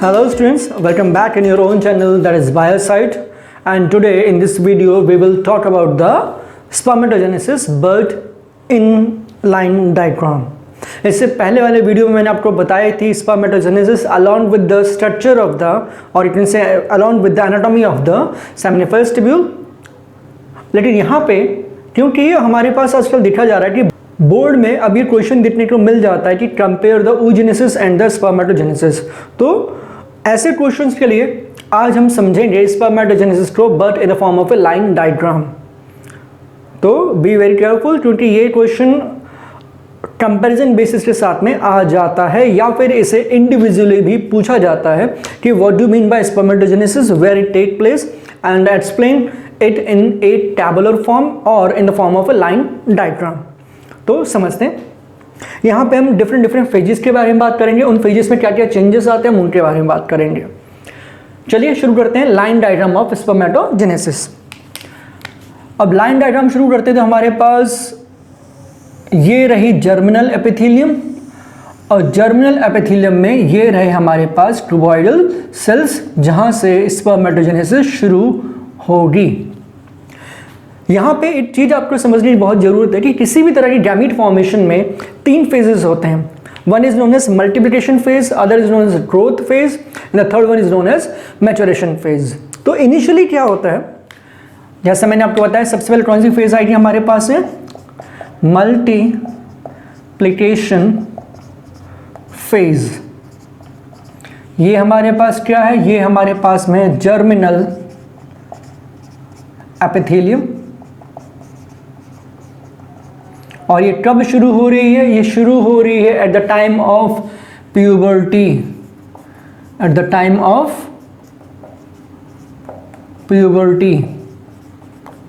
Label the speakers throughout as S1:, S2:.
S1: Hello students, welcome back in your own channel, that is Biosite, and today in this video we will talk about the spermatogenesis but in line diagram. इससे पहले वाले video में मैंने आपको बताई थी spermatogenesis along with the structure of the, or you can say along with the anatomy of the seminiferous tubule. लेकिन यहाँ पे क्योंकि हमारे पास आजकल देखा जा रहा है कि बोर्ड में अब ये क्वेश्चन देखने को मिल जाता है कि compare the oogenesis and the spermatogenesis, तो ऐसे क्वेश्चंस के लिए आज हम समझेंगे स्पर्मेटोजेनेसिस को but in the form of a line diagram. तो बी वेरी केयरफुल, क्योंकि ये क्वेश्चन कंपैरिजन बेसिस के साथ में आ जाता है या फिर इसे इंडिविजुअली भी पूछा जाता है कि what do mean by spermatogenesis, where it take place and explain it in a tabular form और in the form of a line diagram. तो समझते हैं, यहाँ पे हम डिफरेंट फेजेस के बारे में बात करेंगे, उन फेजेस में क्या क्या चेंजेस आते हैं हम उनके बारे में बात करेंगे. चलिए शुरू करते हैं लाइन डायग्राम ऑफ स्पर्मेटोजेनेसिस. अब लाइन डायग्राम शुरू करते हैं तो हमारे पास ये रही जर्मिनल एपिथेलियम, और जर्मिनल एपिथेलियम में ये रहे हमारे पास क्यूबॉइडल सेल्स जहाँ से स्पर्मेटोजेनेसिस शुरू होगी. यहाँ पे एक चीज़ आपको समझने की बहुत ज़रूरत है कि किसी भी तरह की गैमीट फॉर्मेशन में तीन फेजेस होते हैं. One is known as multiplication phase, other is known as growth phase and the third one is known as maturation phase. तो इनिशियली क्या होता है, जैसा मैंने आपको बताया, सबसे पहले कौन सी फेज आएगी हमारे पास है मल्टीप्लिकेशन फेज. ये हमारे पास क्या है, ये हमारे पास में जर्मिनल एपिथेलियम, और ये कब शुरू हो रही है, ये शुरू हो रही है at the time of puberty. At the time of puberty,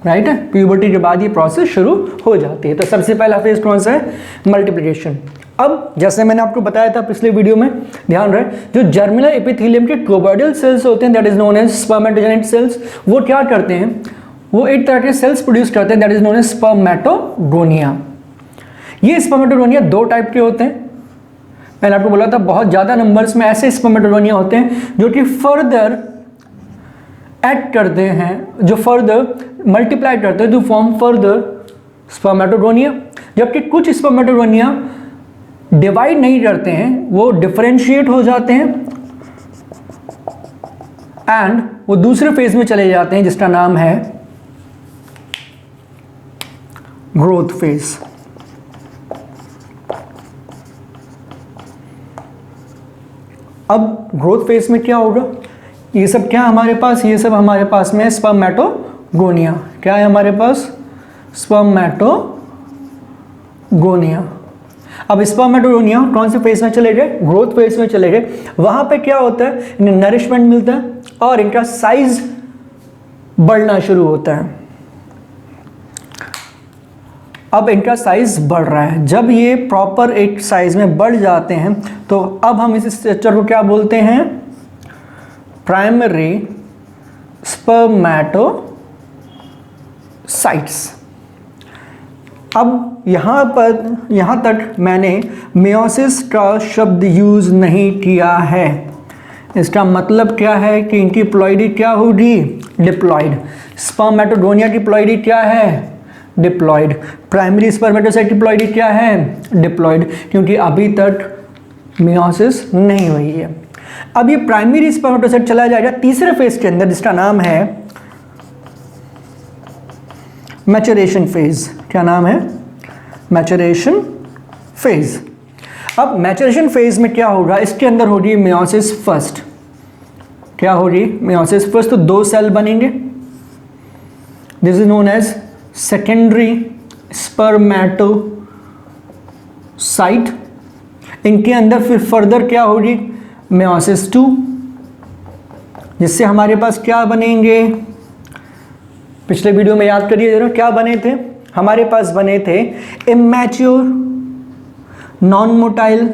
S1: right है, प्यूबर्टी के बाद ये प्रोसेस शुरू हो जाती है. तो सबसे पहला फेज कौन सा है, मल्टीप्लिकेशन. अब जैसे मैंने आपको बताया था पिछले वीडियो में, ध्यान रहे, जो जर्मिनल एपिथेलियम के क्यूबॉइडल सेल्स होते हैं that is known as spermatogenic cells, वो क्या करते हैं, वो एक तरह के सेल्स प्रोड्यूस करते हैं that is known as spermatogonia. ये स्पर्मेटोगोनिया दो टाइप के होते हैं. मैंने आपको बोला था बहुत ज़्यादा नंबर्स में ऐसे स्पर्मेटोगोनिया होते हैं जो कि फर्दर ऐड करते हैं, जो फर्दर मल्टीप्लाई करते हैं टू फॉर्म फर्दर स्पर्मेटोगोनिया, जबकि कुछ स्पर्मेटोगोनिया डिवाइड नहीं करते हैं, वो डिफरेंशिएट हो जाते हैं एंड वो दूसरे फेज में चले जाते हैं जिसका नाम है ग्रोथ फेज. अब ग्रोथ फेज में क्या होगा, ये सब क्या हमारे पास, ये सब हमारे पास में स्पर्मेटोगोनिया. क्या है हमारे पास, स्पर्मेटोगोनिया. अब स्पर्मेटोगोनिया कौन से फेज में चले गए, ग्रोथ फेज में चले गए. वहां पे क्या होता है, इन्हें नरिशमेंट मिलता है और इनका साइज बढ़ना शुरू होता है. अब इनका साइज बढ़ रहा है, जब ये प्रॉपर एक साइज में बढ़ जाते हैं तो अब हम इस स्ट्रक्चर को क्या बोलते हैं, प्राइमरी स्पर्मेटोसाइट्स. अब यहाँ तक मैंने मेयोसिस का शब्द यूज नहीं किया है. इसका मतलब क्या है कि इनकी प्लॉइडी क्या होगी, डिप्लॉइड. स्पर्मेटोगोनिया की प्लॉइडी क्या है, डिप्लॉइड. प्राइमरी स्पर्मेटोसाइट की प्लॉइडी क्या है, डिप्लॉइड, क्योंकि अभी तक मेयोसिस नहीं हुई है. अब ये प्राइमरी स्पर्मेटोसाइट चला जाएगा तीसरे फेज के अंदर जिसका नाम है मैच्योरेशन फेज. क्या नाम है, मैच्योरेशन फेज. अब मैच्योरेशन फेज में क्या होगा, इसके अंदर होगी मेयोसिस फर्स्ट. क्या होगी, मेयोसिस फर्स्ट. तो दो सेल बनेंगे, this is known as secondary spermatocyte. इनके अंदर फिर फर्दर क्या होगी, मेयोसिस 2, जिससे हमारे पास क्या बनेंगे, पिछले वीडियो में याद करिए जरा, क्या बने थे हमारे पास, बने थे इमैच्योर नॉन मोटाइल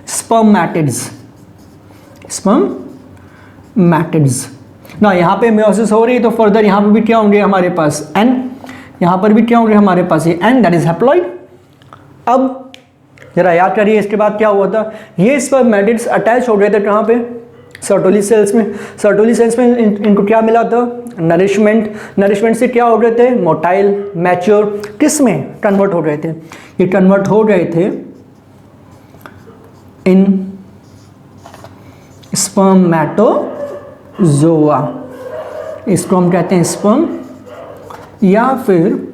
S1: स्पर्मेटिड्स. ना यहाँ पे मेयोसिस हो रही है तो फर्दर यहाँ पे भी क्या होंगे हमारे पास, एन. यहाँ पर भी क्या होंगे हमारे पास, ये एन, दैट इज हैप्लॉइड. अब जरा याद करिए इसके बाद क्या हुआ था, ये स्पर्मेटिड्स अटैच हो गए थे कहाँ पे, सर्टोली सेल्स में इनको क्या मिला था? नरिशमेंट से क्या हो रहे थे? मोटाइल, मैच्योर, किस में कन्वर्ट हो रहे थे? ये कन्वर्ट हो रहे थे इन स्पर्मेटोजोआ, इसको हम कहते हैं स्पर्म, या फिर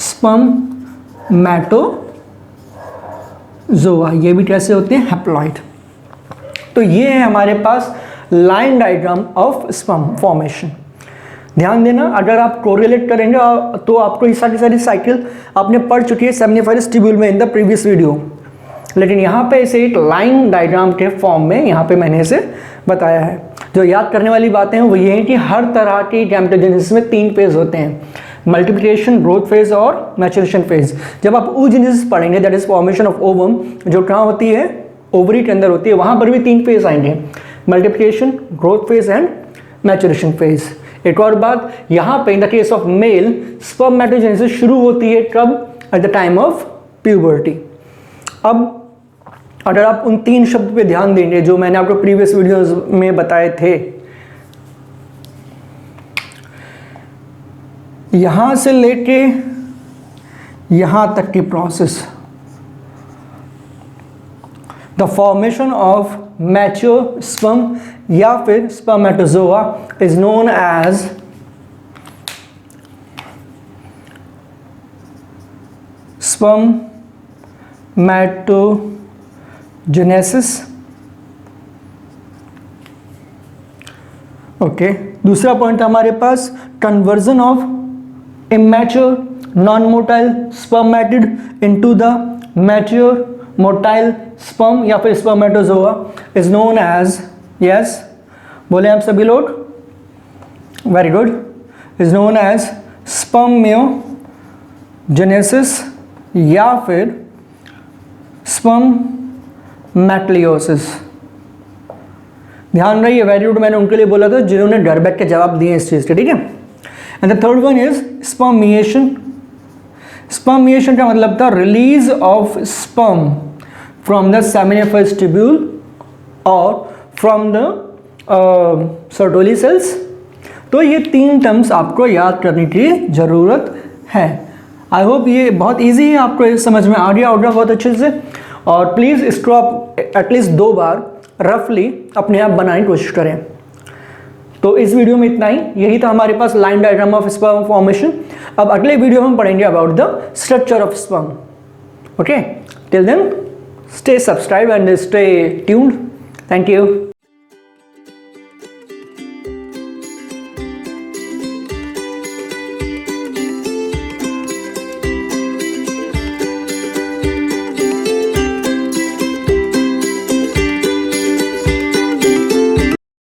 S1: स्पर्मेटोजोआ, ये भी कैसे होते हैं? हैप्लॉइड। तो ये है हमारे पास line diagram of sperm formation. ध्यान देना, अगर आप कोरिलेट करेंगे तो आपको ये सारी साइकिल आपने पढ़ चुकी है सेमिनिफरस ट्यूब्यूल में इन द प्रीवियस वीडियो, लेकिन यहाँ पे इसे एक लाइन डायग्राम के फॉर्म में यहाँ पे मैंने इसे बताया है। जो याद करने वाली बातें हैं वो ये हैं कि हर तरह की गैमेटोजेनेसिस में 3 फेज होते हैं, मल्टीप्लिकेशन, ग्रोथ फेज और मैच्योरेशन फेज। जब आप oogenesis पढ़ेंगे, that is formation of ovum, जो कहाँ होती है? ओवरी के अंदर होती है, वहाँ पर भी 3 फेज आएंगे, multiplication, growth phase and maturation phase. एक और बात, यहाँ पे in the case of male spermatogenesis शुरू होती है कब? At the time of puberty. अब अगर आप उन 3 शब्द पे ध्यान देंगे जो मैंने आपको प्रीवियस वीडियोस में बताए थे, यहां से लेके यहां तक की process, the formation of mature sperm या फिर spermatozoa is known as spermatogenesis. Okay, दूसरा पॉइंट हमारे पास conversion of immature non-motile spermatid into the mature motile sperm या फिर spermatozoa is known as, yes बोले आप सभी लोग, very good, is known as spermiogenesis या फिर spermatolysis। ध्यान रहिए, वेरी गुड, मैंने उनके लिए बोला था जिन्होंने घर बैठ के जवाब दिए इस चीज़ के, ठीक है। And the third one is spermiation. Spermiation का मतलब था release of sperm from the seminiferous tubule और फ्रॉम द सर्टोली सेल्स। तो ये 3 टर्म्स आपको याद करने की ज़रूरत है। आई होप ये बहुत इजी है, आपको समझ में आ गया होगा बहुत अच्छे से। और प्लीज़ इसको आप एटलीस्ट 2 बार रफली अपने आप बनाने की कोशिश करें। तो इस वीडियो में इतना ही, यही था हमारे पास line diagram of sperm formation. अब अगले वीडियो में हम पढ़ेंगे about the structure of sperm. Okay, till then stay subscribe and stay tuned. Thank you.